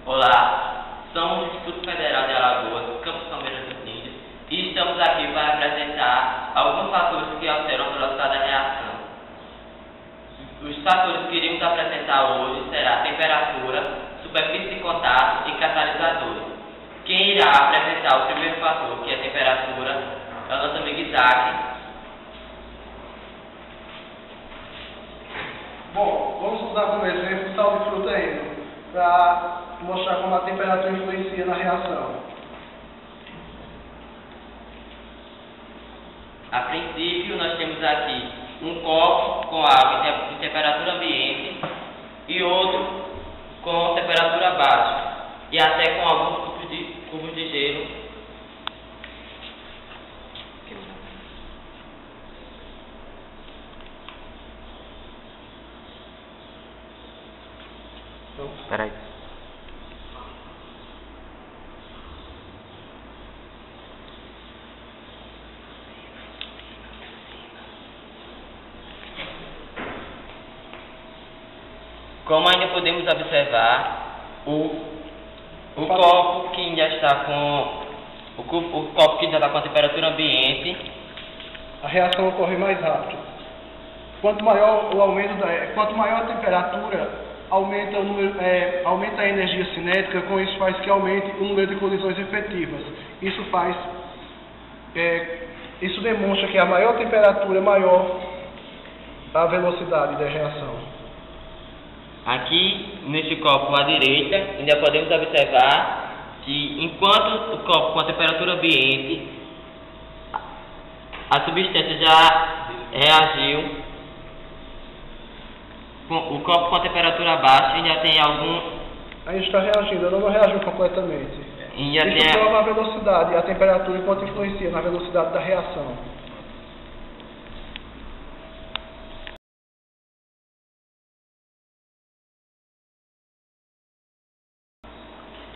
Olá, somos do Instituto Federal de Alagoas, Campus Palmeiras dos Índios, e estamos aqui para apresentar alguns fatores que alteram a velocidade da reação. Os fatores que iremos apresentar hoje serão temperatura, superfície de contato e catalisadores. Quem irá apresentar o primeiro fator, que é a temperatura, é o nosso amigo Isaac. Bom, vamos usar como exemplo o sal de fruta heno, para mostrar como a temperatura influencia na reação. A princípio, nós temos aqui um copo com água em temperatura ambiente e outro com temperatura baixa, e até com alguns cubos de gelo. Espera aí. Como ainda podemos observar, o copo que já está com o copo que já está com a temperatura ambiente, A reação ocorre mais rápido. Quanto maior a temperatura, aumenta a energia cinética, com isso faz que aumente o número de colisões efetivas. Isso demonstra que a maior temperatura, maior a velocidade da reação. aqui neste copo à direita, ainda podemos observar que enquanto o copo com a temperatura ambiente, a substância já reagiu, o copo com a temperatura baixa ainda tem algum... Aí está reagindo, ela não reagiu completamente. Ainda Isso tem prova a velocidade, a temperatura enquanto influencia na velocidade da reação.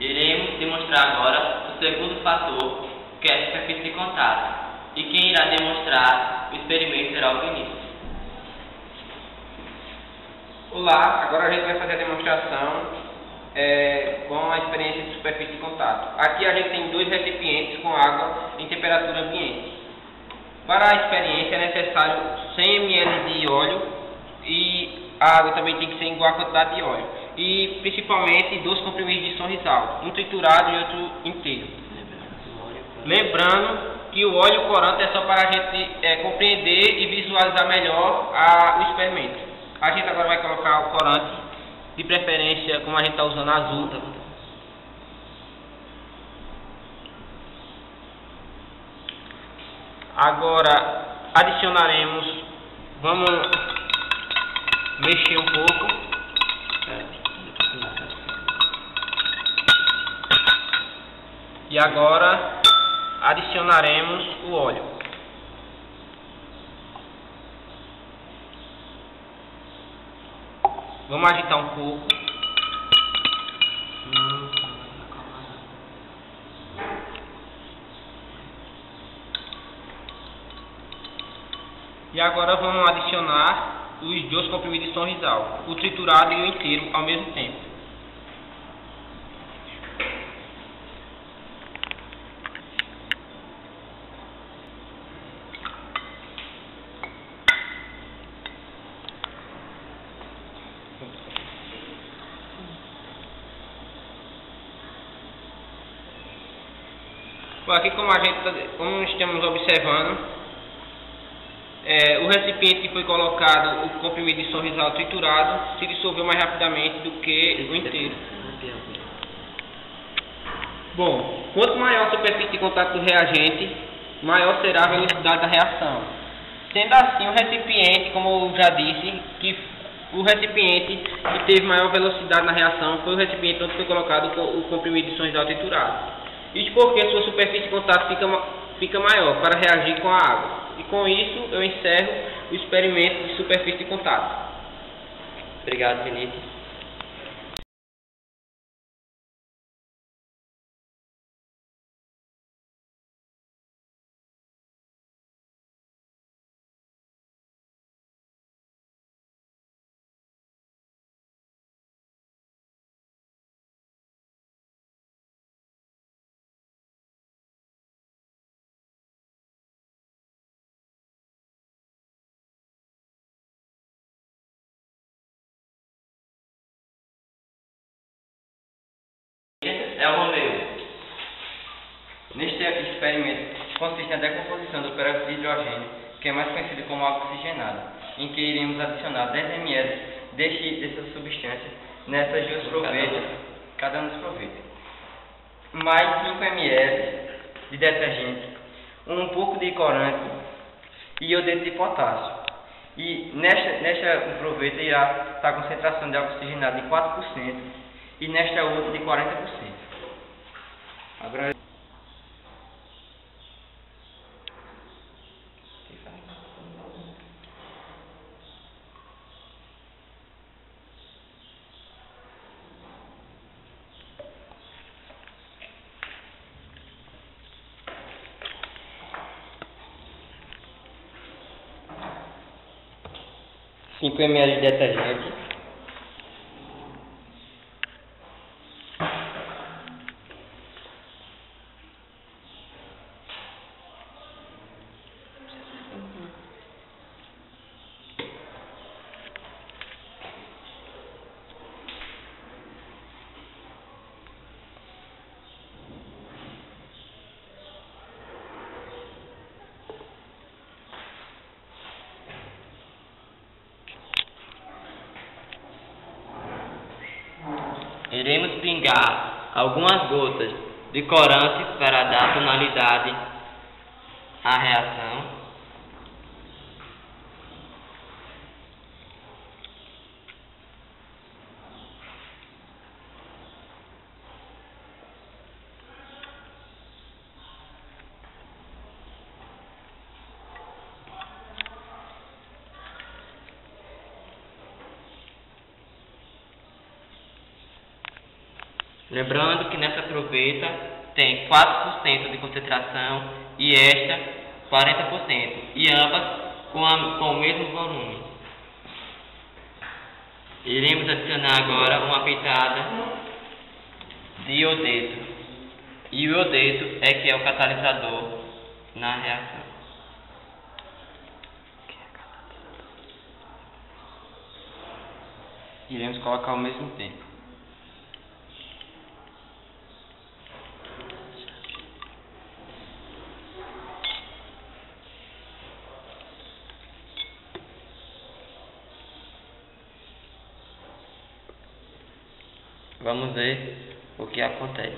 Iremos demonstrar agora o segundo fator, que é a superfície de contato. E quem irá demonstrar o experimento será o Vinícius. Olá, agora a gente vai fazer a demonstração com a experiência de superfície de contato. Aqui a gente tem dois recipientes com água em temperatura ambiente. Para a experiência é necessário 100 ml de óleo e a água também tem que ser igual à quantidade de óleo. E principalmente 2 comprimidos de sonrisal, um triturado e outro inteiro. Lembrando que o óleo corante é só para a gente compreender e visualizar melhor o experimento. A gente agora vai colocar o corante, de preferência como a gente está usando azul. Agora adicionaremos, vamos mexer um pouco. E agora adicionaremos o óleo. Vamos agitar um pouco. E agora vamos adicionar os 2 comprimidos de sonrisal, o triturado e o inteiro ao mesmo tempo. Aqui como estamos observando, o recipiente que foi colocado, o comprimido de sonrisal triturado, se dissolveu mais rapidamente do que o inteiro. Bom, quanto maior a superfície de contato do reagente, maior será a velocidade da reação. Sendo assim, o recipiente, como eu já disse, que o recipiente que teve maior velocidade na reação foi o recipiente onde foi colocado o comprimido de sonrisal triturado. Isso porque sua superfície de contato fica maior para reagir com a água. E com isso eu encerro o experimento de superfície de contato. Obrigado, Vinícius. é o Romeu. Neste experimento consiste na decomposição do peróxido de hidrogênio, que é mais conhecido como água oxigenada, em que iremos adicionar 10 ml dessa substância nessas duas provetas, cada um dos provetas, mais 5 ml de detergente, um pouco de corante e iodeto de potássio. E nesta proveta irá estar a concentração de água oxigenada de 4% e nesta outra de 40%. Agora, cinco ml de detergente, Iremos pingar algumas gotas de corante para dar tonalidade à reação. Lembrando que nessa proveta tem 4% de concentração e esta 40%, e ambas com o mesmo volume. Iremos adicionar agora uma pitada de iodeto, e o iodeto é que é o catalisador na reação. iremos colocar ao mesmo tempo. Vamos ver o que acontece.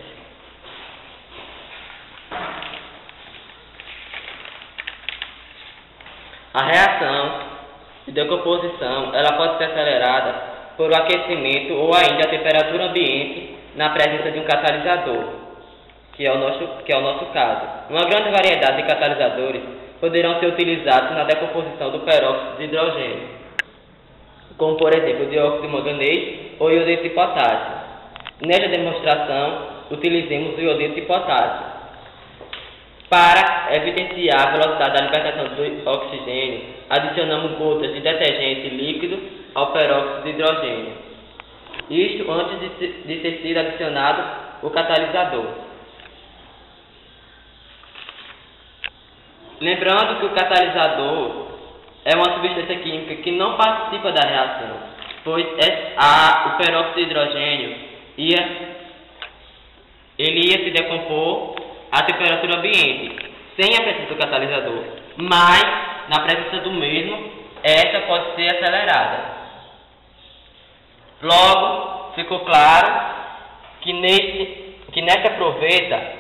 A reação de decomposição ela pode ser acelerada por o aquecimento ou ainda a temperatura ambiente na presença de um catalisador, que é o nosso caso. Uma grande variedade de catalisadores poderão ser utilizados na decomposição do peróxido de hidrogênio, como por exemplo o dióxido de manganês ou iodeto de potássio. Nesta demonstração, utilizemos o iodeto de potássio. Para evidenciar a velocidade da libertação do oxigênio, adicionamos gotas de detergente líquido ao peróxido de hidrogênio. Isto antes de ter sido adicionado o catalisador. Lembrando que o catalisador é uma substância química que não participa da reação, pois o peróxido de hidrogênio ele ia se decompor à temperatura ambiente, sem a presença do catalisador, mas na presença do mesmo, esta pode ser acelerada. Logo, ficou claro que nesta proveta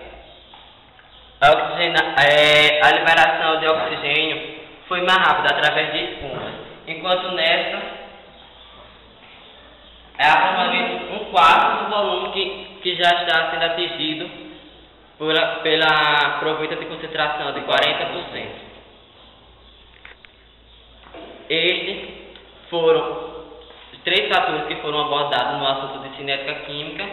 a liberação de oxigênio foi mais rápida através de espumas, enquanto nesta é aproximadamente um quarto do volume que já está sendo atingido pela proveta de concentração de 40%. Estes foram os 3 fatores que foram abordados no assunto de cinética química,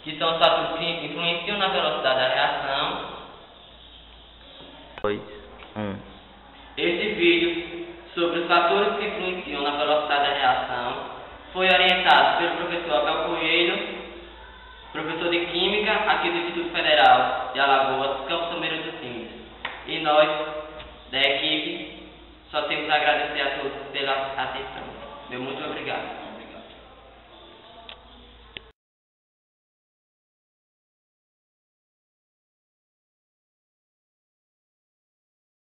que são os fatores que influenciam na velocidade da reação. 2, 1. Este vídeo sobre os fatores que influenciam na velocidade da reação foi orientado pelo professor Abel Coelho, professor de Química aqui do Instituto Federal de Alagoas, Campus São Bento dos Sinos. E nós, da equipe, só temos a agradecer a todos pela atenção. Meu muito obrigado.